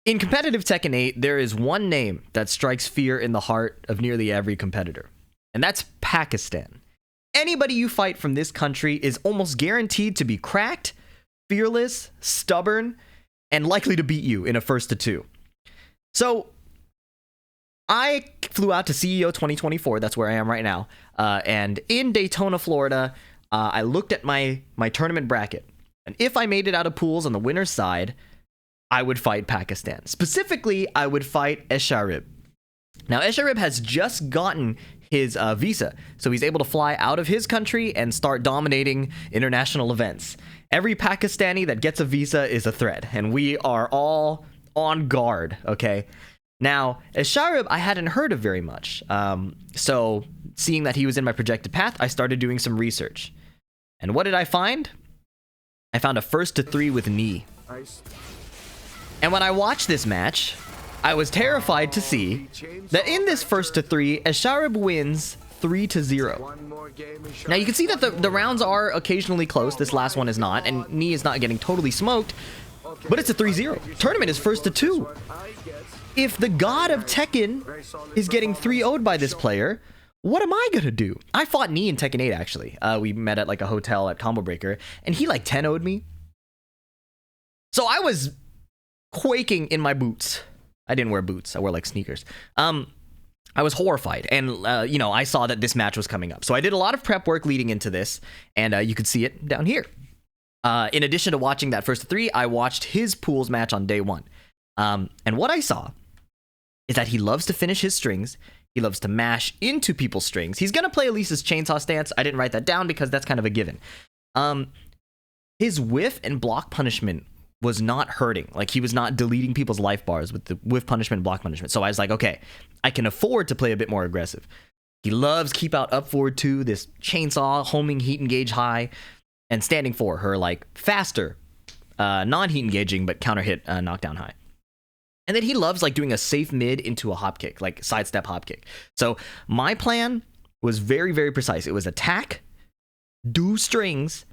In competitive Tekken 8, there is one name that strikes fear in the heart of nearly every competitor, and that's Pakistan. Anybody you fight from this country is almost guaranteed to be cracked, fearless, stubborn, and likely to beat you in a 1-2. So, I flew out to CEO 2024, that's where I am right now, and in Daytona, Florida, I looked at my tournament bracket, and if I made it out of pools on the winner's side, I would fight Pakistan. Specifically, I would fight Esharib. Now, Esharib has just gotten his visa, so he's able to fly out of his country and start dominating international events. Every Pakistani that gets a visa is a threat, and we are all on guard, okay? Now, Esharib, I hadn't heard of very much, so seeing that he was in my projected path, I started doing some research. And what did I find? I found a 1-3 with Knee. And when I watched this match, I was terrified to see that in this 1-3, Esharib wins 3-0. Now you can see that the rounds are occasionally close. This last one is not, and Knee is not getting totally smoked, but it's a 3-0. Tournament is 1-2. If the god of Tekken is getting 3-0'd by this player, what am I gonna do? I fought Knee in Tekken 8, actually. We met at like a hotel at Combo Breaker, and he like 10-0'd me. So I was quaking in my boots. I didn't wear boots. I wore like sneakers. I was horrified, and you know, I saw that this match was coming up. So I did a lot of prep work leading into this, and you could see it down here. In addition to watching that 1-3, I watched his pools match on day 1. And what I saw is that he loves to finish his strings. He loves to mash into people's strings. He's gonna play Elisa's chainsaw stance. I didn't write that down because that's kind of a given. His whiff and block punishment was not hurting. Like, he was not deleting people's life bars with the whiff punishment and block punishment. So I was like, okay, I can afford to play a bit more aggressive. He loves keep out up forward 2, this chainsaw, homing heat engage high, and standing 4, her like faster, non-heat engaging, but counter hit knockdown high. And then he loves like doing a safe mid into a hop kick, like sidestep hop kick. So my plan was very, very precise. It was attack, do strings,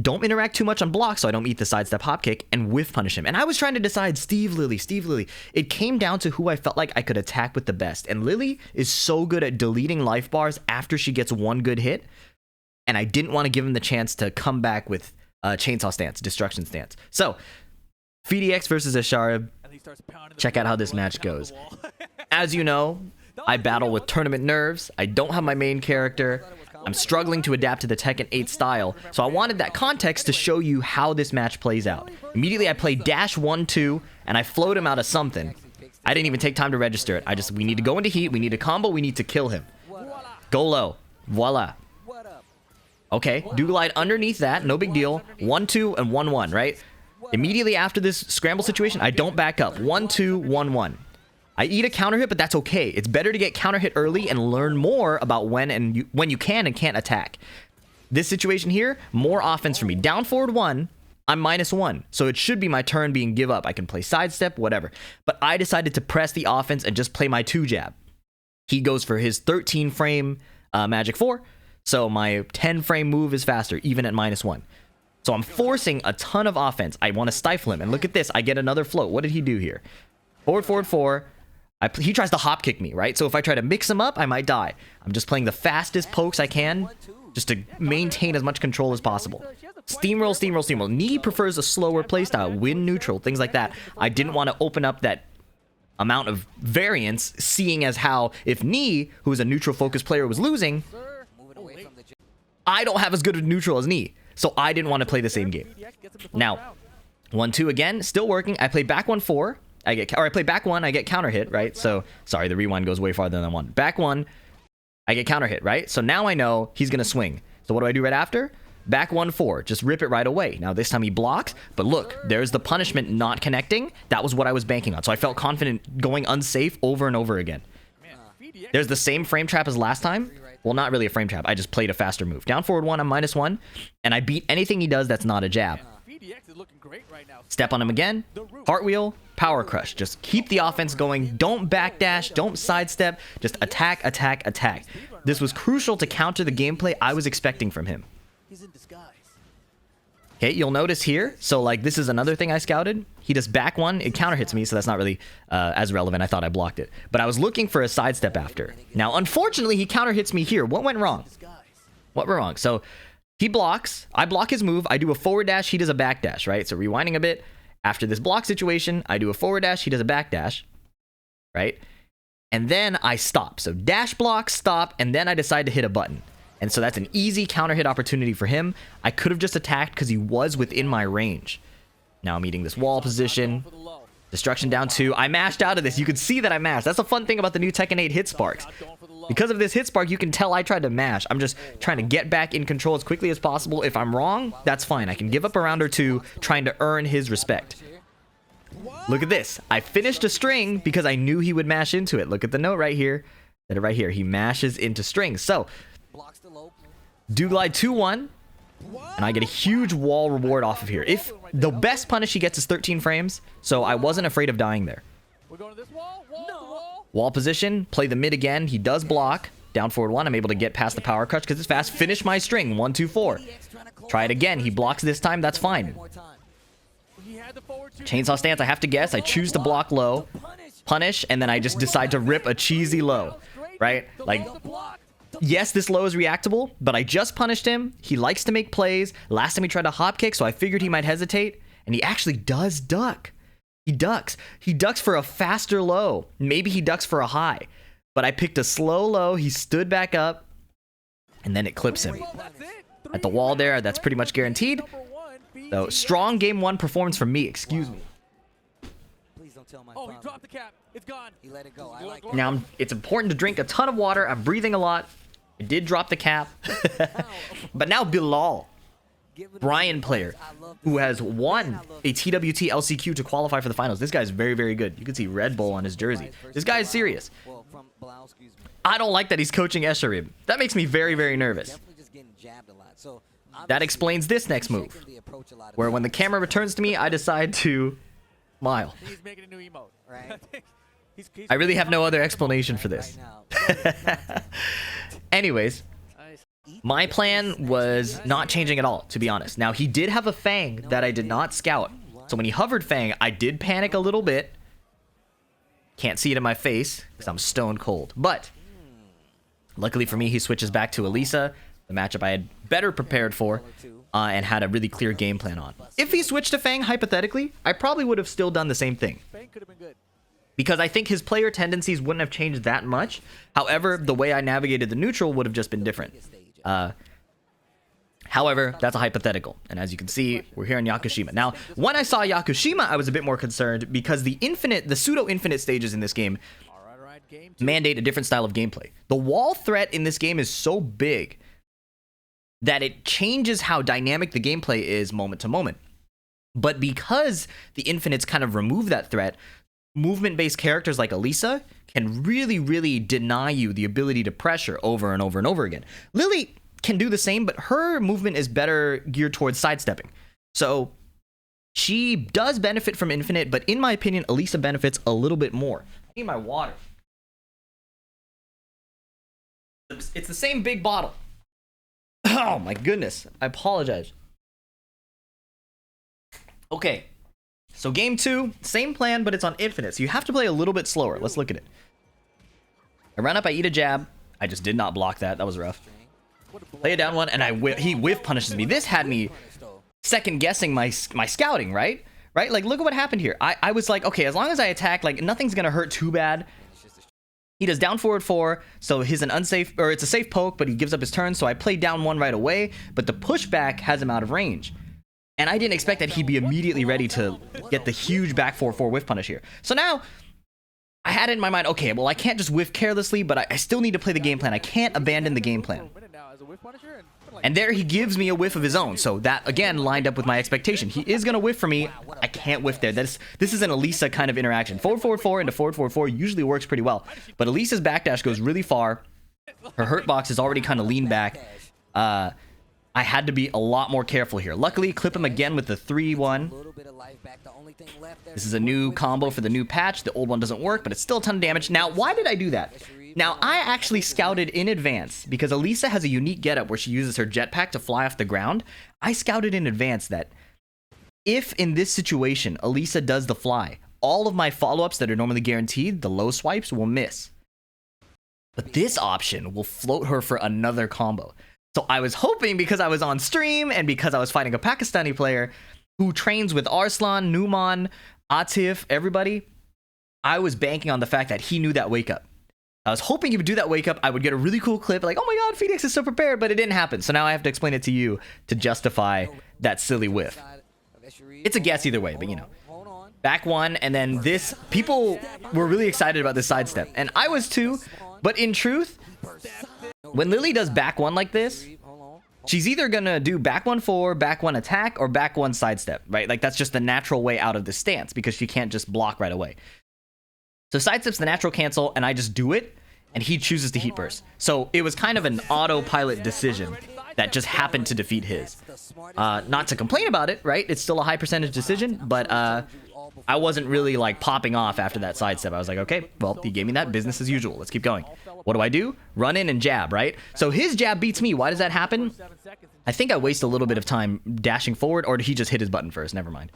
don't interact too much on blocks so I don't eat the sidestep hop kick, and whiff punish him. And I was trying to decide Steve Lily. It came down to who I felt like I could attack with the best. And Lily is so good at deleting life bars after she gets one good hit. And I didn't want to give him the chance to come back with chainsaw stance, destruction stance. So, PhiDX versus Esharib. Check out how this match goes. As you know, I battle with tournament nerves. I don't have my main character. I'm struggling to adapt to the Tekken 8 style, so I wanted that context to show you how this match plays out. Immediately I played dash 1-2, and I float him out of something. I didn't even take time to register it. We need to go into heat, we need a combo, we need to kill him. Go low. Voila. Okay, do glide underneath that, no big deal. 1-2 and 1-1, right? Immediately after this scramble situation, I don't back up. 1-2, 1-1. I eat a counter hit, but that's okay. It's better to get counter hit early and learn more about when you can and can't attack. This situation here, more offense for me. Down forward 1, I'm -1. So it should be my turn being give up. I can play sidestep, whatever. But I decided to press the offense and just play my 2 jab. He goes for his 13 frame magic 4. So my 10 frame move is faster, even at -1. So I'm forcing a ton of offense. I want to stifle him. And look at this. I get another float. What did he do here? Forward 4. He tries to hop kick me, right? So if I try to mix him up, I might die. I'm just playing the fastest pokes I can just to maintain as much control as possible. Steamroll. Knee prefers a slower playstyle, win neutral, things like that. I didn't want to open up that amount of variance, seeing as how if Knee, who is a neutral focused player, was losing, I don't have as good a neutral as Knee. So I didn't want to play the same game. Now, 1-2 again, still working. I play back 1-4. I play back 1, I get counter hit, right? So, sorry, the rewind goes way farther than 1. Back 1, I get counter hit, right? So now I know he's going to swing. So what do I do right after? Back 1-4, just rip it right away. Now this time he blocks, but look, there's the punishment not connecting. That was what I was banking on. So I felt confident going unsafe over and over again. There's the same frame trap as last time. Well, not really a frame trap. I just played a faster move. Down forward 1, I'm -1, and I beat anything he does that's not a jab. Step on him again, Heartwheel, Power Crush. Just keep the offense going. Don't backdash, don't sidestep, just attack. This was crucial to counter the gameplay I was expecting from him. He's in disguise. Okay, you'll notice here, so like this is another thing I scouted. He does back one, it counter hits me, so that's not really as relevant. I thought I blocked it. But I was looking for a sidestep after. Now, unfortunately, he counter hits me here. What went wrong? What went wrong? So he blocks, I block his move, I do a forward dash, he does a back dash, right? So rewinding a bit, after this block situation, I do a forward dash, he does a back dash, right? And then I stop. So dash block, stop, and then I decide to hit a button. And so that's an easy counter hit opportunity for him. I could have just attacked because he was within my range. Now I'm eating this wall position. Destruction down 2. I mashed out of this. You can see that I mashed. That's the fun thing about the new Tekken 8 hit sparks. Because of this hit spark, you can tell I tried to mash. I'm just trying to get back in control as quickly as possible. If I'm wrong, that's fine. I can give up a round or two trying to earn his respect. Look at this. I finished a string because I knew he would mash into it. Look at the note right here. Right here. He mashes into strings. So do glide 2-1, and I get a huge wall reward off of here. If the best punish he gets is 13 frames, so I wasn't afraid of dying there. We're going to this wall. Wall position, play the mid again. He does block. Down forward 1, I'm able to get past the power crutch because it's fast. Finish my string, 1, 2, 4. Try it again. He blocks this time. That's fine. Chainsaw stance, I have to guess. I choose to block low, punish, and then I just decide to rip a cheesy low, right? Like, yes, this low is reactable, but I just punished him. He likes to make plays. Last time he tried to hop kick, so I figured he might hesitate, and he actually does duck. He ducks. He ducks for a faster low. Maybe he ducks for a high, but I picked a slow low. He stood back up, and then it clips him. At the wall there, that's pretty much guaranteed. So, strong game 1 performance from me. Excuse me. Oh, he dropped the cap. It's gone. He let it go. I like it. Now, it's important to drink a ton of water. I'm breathing a lot. I did drop the cap. But now Bilal, Brian player, who has won a TWT LCQ to qualify for the finals. This guy's very, very good. You can see Red Bull on his jersey. This guy is serious. I don't like that he's coaching Esharib. That makes me very, very nervous. That explains this next move, where when the camera returns to me, I decide to smile. He's making a new emote, right? I really have no other explanation for this. Anyways, my plan was not changing at all, to be honest. Now, he did have a Fang that I did not scout. So when he hovered Fang, I did panic a little bit. Can't see it in my face because I'm stone cold. But luckily for me, he switches back to Elisa, the matchup I had better prepared for, and had a really clear game plan on. If he switched to Fang, hypothetically, I probably would have still done the same thing. Fang could have been good. Because I think his player tendencies wouldn't have changed that much. However, the way I navigated the neutral would have just been different. However, that's a hypothetical. And as you can see, we're here on Yakushima. Now, when I saw Yakushima, I was a bit more concerned because the pseudo-infinite stages in this game mandate a different style of gameplay. The wall threat in this game is so big that it changes how dynamic the gameplay is moment to moment. But because the infinites kind of remove that threat, movement-based characters like Elisa can really, really deny you the ability to pressure over and over and over again. Lily can do the same, but her movement is better geared towards sidestepping. So she does benefit from infinite, but in my opinion, Elisa benefits a little bit more. I need my water. It's the same big bottle. Oh my goodness. I apologize. Okay. So game 2, same plan, but it's on infinite. So you have to play a little bit slower. Let's look at it. I run up, I eat a jab. I just did not block that. That was rough. Play a down one, and he whiff punishes me. This had me second guessing my scouting, right? Right? Like, look at what happened here. I was like, okay, as long as I attack, like, nothing's gonna hurt too bad. He does down forward 4, so it's a safe poke, but he gives up his turn, so I play down 1 right away, but the pushback has him out of range. And I didn't expect that he'd be immediately ready to get the huge back 4-4 whiff punish here. So now, I had it in my mind, okay, well, I can't just whiff carelessly, but I still need to play the game plan. I can't abandon the game plan. And there he gives me a whiff of his own. So that, again, lined up with my expectation. He is going to whiff for me. I can't whiff there. This is an Elisa kind of interaction. Forward, forward, forward into forward, forward, forward usually works pretty well. But Elisa's backdash goes really far. Her hurt box is already kind of leaned back. I had to be a lot more careful here. Luckily, clip him again with the 3-1. This is a new combo for the new patch. The old one doesn't work, but it's still a ton of damage. Now, why did I do that? Now, I actually scouted in advance because Elisa has a unique getup where she uses her jetpack to fly off the ground. I scouted in advance that if in this situation Elisa does the fly, all of my follow-ups that are normally guaranteed, the low swipes, will miss. But this option will float her for another combo. So I was hoping, because I was on stream and because I was fighting a Pakistani player who trains with Arslan, Numan, Atif, everybody, I was banking on the fact that he knew that wake up. I was hoping he would do that wake up. I would get a really cool clip like, oh my god, PhiDX is so prepared, but it didn't happen. So now I have to explain it to you to justify that silly whiff. It's a guess either way, but you know. Back one, and then this, people were really excited about this sidestep, and I was too, but in truth, when Lily does back one like this, she's either gonna do back one forward, back one attack, or back one sidestep, right? Like, that's just the natural way out of this stance, because she can't just block right away. So sidestep's the natural cancel, and I just do it, and he chooses to heat burst. So it was kind of an autopilot decision that just happened to defeat his. Not to complain about it, right? It's still a high percentage decision, but I wasn't really like popping off after that sidestep. I was like, okay, well, he gave me that, business as usual. Let's keep going. What do? Run in and jab, right? So his jab beats me. Why does that happen? I think I waste a little bit of time dashing forward, or did he just hit his button first? Never mind.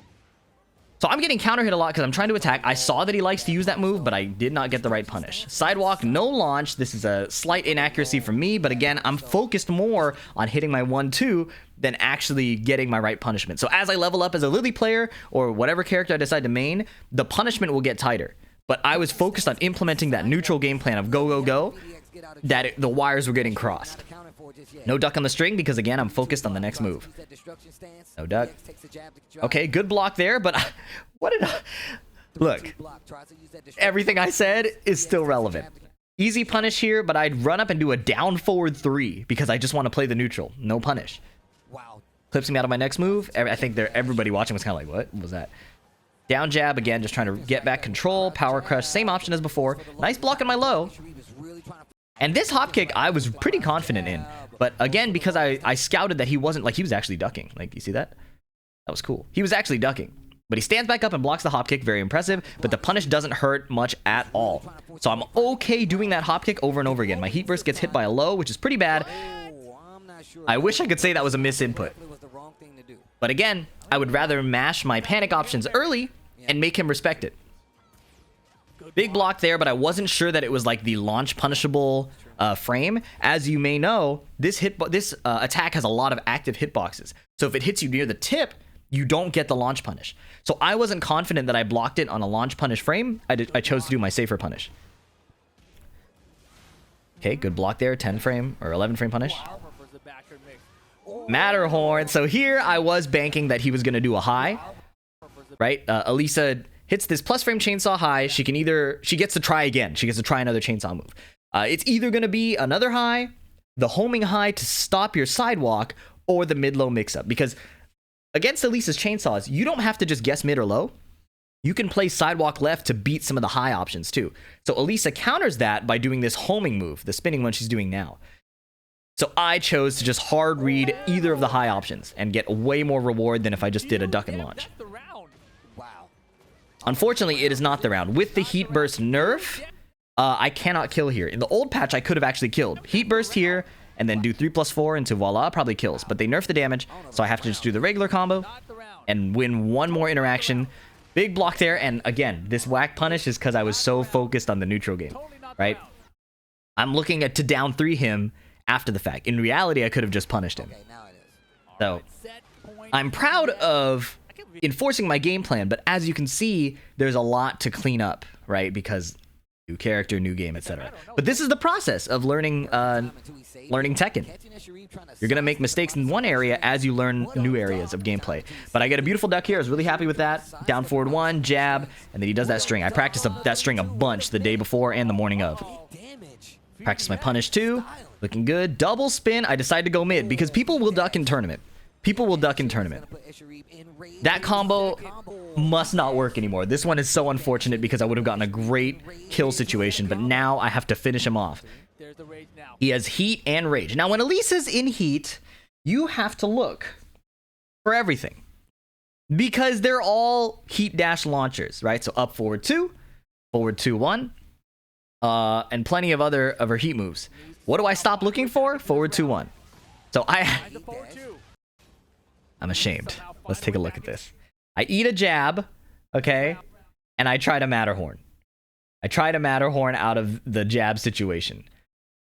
So I'm getting counter hit a lot because I'm trying to attack. I saw that he likes to use that move, but I did not get the right punish. Sidewalk, no launch. This is a slight inaccuracy for me, but again, I'm focused more on hitting my 1-2 than actually getting my right punishment. So as I level up as a Lily player, or whatever character I decide to main, the punishment will get tighter. But I was focused on implementing that neutral game plan of go, go, go, that the wires were getting crossed. No duck on the string because, again, I'm focused on the next move. No duck. Okay, good block there, but what did I... Look, everything I said is still relevant. Easy punish here, but I'd run up and do a down forward 3 because I just want to play the neutral. No punish. Clips me out of my next move. I think everybody watching was kind of like, what was that? Down jab, again, just trying to get back control. Power crush, same option as before. Nice block on my low. And this hop kick, I was pretty confident in. But again, because I scouted that he wasn't, like, he was actually ducking. Like, you see that? That was cool. He was actually ducking. But he stands back up and blocks the hop kick. Very impressive. But the punish doesn't hurt much at all. So I'm okay doing that hop kick over and over again. My heat burst gets hit by a low, which is pretty bad. I wish I could say that was a misinput. But again, I would rather mash my panic options early and make him respect it. Big block there, but I wasn't sure that it was like the launch punishable frame. As you may know, this attack has a lot of active hitboxes. So if it hits you near the tip, you don't get the launch punish. So I wasn't confident that I blocked it on a launch punish frame. I chose to do my safer punish. Okay, good block there. 10 frame or 11 frame punish. Matterhorn. So here I was banking that he was going to do a high, right? Elisa hits this plus frame chainsaw high. She gets to try again. She gets to try another chainsaw move. It's either going to be another high, the homing high to stop your sidewalk, or the mid-low mix-up. Because against Elisa's chainsaws, you don't have to just guess mid or low. You can play sidewalk left to beat some of the high options too. So Elisa counters that by doing this homing move, the spinning one she's doing now. So I chose to just hard read either of the high options and get way more reward than if I just did a duck and launch. Unfortunately, it is not the round. With the heat burst nerf, I cannot kill here. In the old patch, I could have actually killed. Heat burst here, and then do 3+4 into voila, probably kills. But they nerfed the damage, so I have to just do the regular combo and win one more interaction. Big block there, and again, this whack punish is because I was so focused on the neutral game, right? I'm looking at to down 3 him after the fact. In reality, I could have just punished him. So, I'm proud of enforcing my game plan, but as you can see, there's a lot to clean up, right? Because new character, new game, etc. But this is the process of learning Tekken. You're gonna make mistakes in one area as you learn new areas of gameplay. But I get a beautiful duck here. I was really happy with that. Down forward 1, jab, and then he does that string. I practiced that string a bunch the day before and the morning of. Practice my punish too. Looking good. Double spin. I decided to go mid because people will duck in tournament. People will duck in tournament. That combo must not work anymore. This one is so unfortunate because I would have gotten a great kill situation, but now I have to finish him off. He has heat and rage. Now, when Elisa's in heat, you have to look for everything because they're all heat dash launchers, right? So up forward 2, forward 2, 1, and plenty of other of her heat moves. What do I stop looking for? Forward 2-1. So I'm ashamed. Let's take a look at this. I eat a jab, okay, and I try to Matterhorn. I try to Matterhorn out of the jab situation.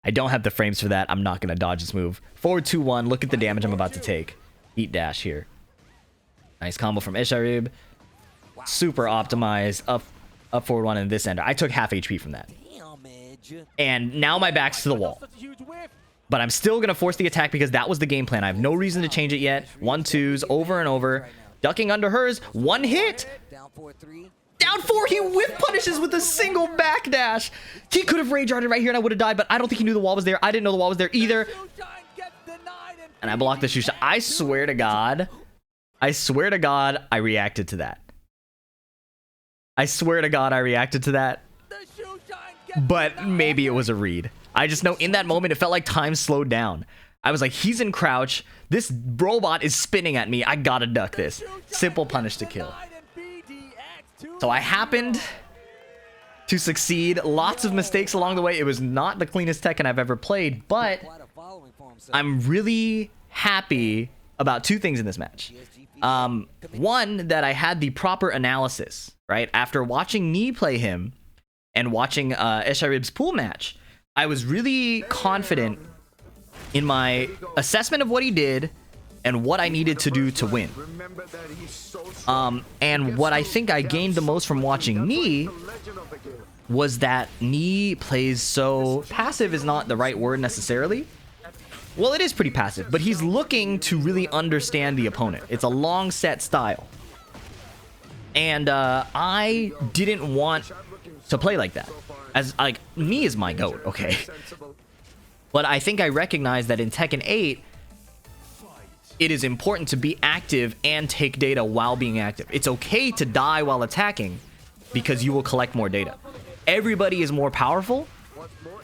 I don't have the frames for that. I'm not going to dodge this move. Forward 2-1. Look at the damage I'm about to take. Eat dash here. Nice combo from Esharib. Super optimized. Up forward 1 in this ender. I took half HP from that. And now my back's to the wall. But I'm still going to force the attack because that was the game plan. I have no reason to change it yet. 1-2s over and over. Ducking under hers. One hit. Down 4, he whiff punishes with a single backdash. He could have rage arted right here and I would have died, but I don't think he knew the wall was there. I didn't know the wall was there either. And I blocked the shoe shot. I swear to God, I reacted to that. I swear to God, I reacted to that. But maybe it was a read. I just know in that moment, it felt like time slowed down. I was like, he's in crouch. This robot is spinning at me. I gotta duck this. Simple punish to kill. So I happened to succeed. Lots of mistakes along the way. It was not the cleanest Tekken I've ever played, but I'm really happy about 2 things in this match. One, that I had the proper analysis, right? After watching Knee play him and watching Esharib's pool match, I was really confident in my assessment of what he did and what I needed to do to win. And what I think I gained the most from watching Knee was that Knee plays so... Passive is not the right word necessarily. Well, it is pretty passive, but he's looking to really understand the opponent. It's a long set style. And I didn't want to play like that. As, like, Knee is my GOAT, okay? But I think I recognize that in Tekken 8, it is important to be active and take data while being active. It's okay to die while attacking because you will collect more data. Everybody is more powerful,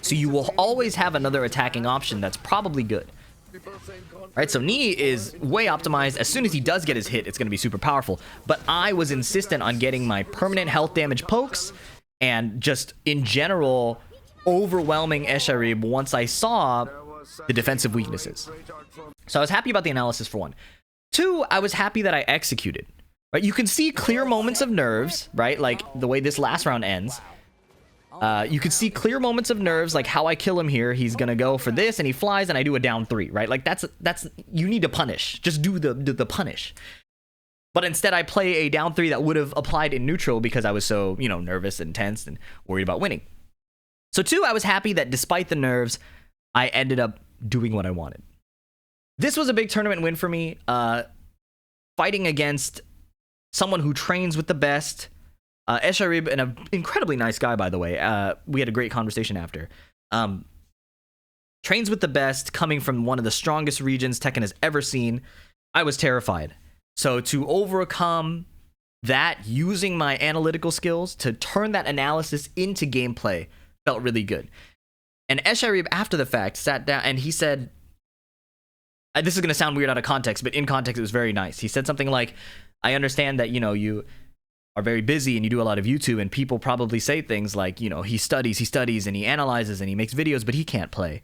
so you will always have another attacking option that's probably good. Right, so Knee is way optimized. As soon as he does get his hit, it's going to be super powerful. But I was insistent on getting my permanent health damage pokes and just, in general, overwhelming Esharib once I saw the defensive weaknesses. So I was happy about the analysis for 1. 2, I was happy that I executed. Right, you can see clear moments of nerves, right? Like the way this last round ends. You can see clear moments of nerves, like how I kill him here. He's gonna go for this, and he flies, and I do a down 3, right? Like that's you need to punish. Just do the punish. But instead, I play a down 3 that would have applied in neutral because I was so, you know, nervous and tense and worried about winning. So 2, I was happy that despite the nerves, I ended up doing what I wanted. This was a big tournament win for me. Fighting against someone who trains with the best. Esharib, and an incredibly nice guy, by the way. We had a great conversation after. Trains with the best, coming from one of the strongest regions Tekken has ever seen. I was terrified. So to overcome that, using my analytical skills to turn that analysis into gameplay, felt really good. And Esharib, after the fact, sat down and he said, this is going to sound weird out of context, but in context, it was very nice. He said something like, I understand that, you know, you are very busy and you do a lot of YouTube, and people probably say things like, you know, he studies and he analyzes and he makes videos, but he can't play.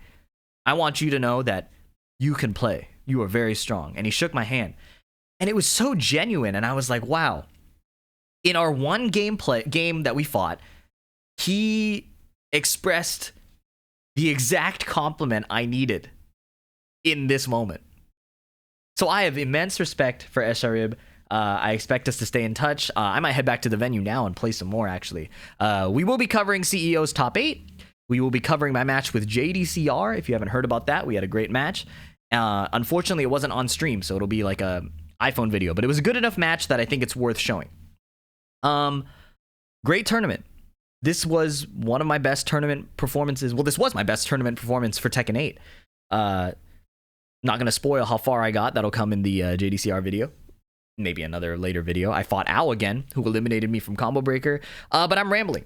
I want you to know that you can play. You are very strong. And he shook my hand. And it was so genuine. And I was like, wow. In our one game that we fought, he expressed the exact compliment I needed in this moment. So I have immense respect for Esharib. I expect us to stay in touch. I might head back to the venue now and play some more, actually. We will be covering CEO's Top 8. We will be covering my match with JDCR. If you haven't heard about that, we had a great match. Unfortunately, it wasn't on stream, so it'll be like a iPhone video. But it was a good enough match that I think it's worth showing. Great tournament. This was one of my best tournament performances. Well, this was my best tournament performance for Tekken 8. Not going to spoil how far I got. That'll come in the JDCR video. Maybe another later video. I fought Al again, who eliminated me from Combo Breaker. But I'm rambling.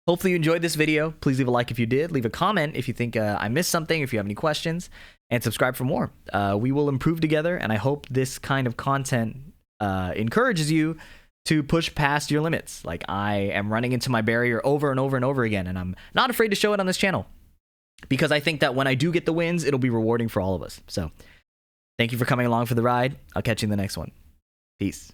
Hopefully you enjoyed this video. Please leave a like if you did. Leave a comment if you think I missed something, if you have any questions. And subscribe for more. We will improve together, and I hope this kind of content encourages you to push past your limits. Like, I am running into my barrier over and over and over again, and I'm not afraid to show it on this channel, because I think that when I do get the wins, it'll be rewarding for all of us. So thank you for coming along for the ride. I'll catch you in the next one. Peace.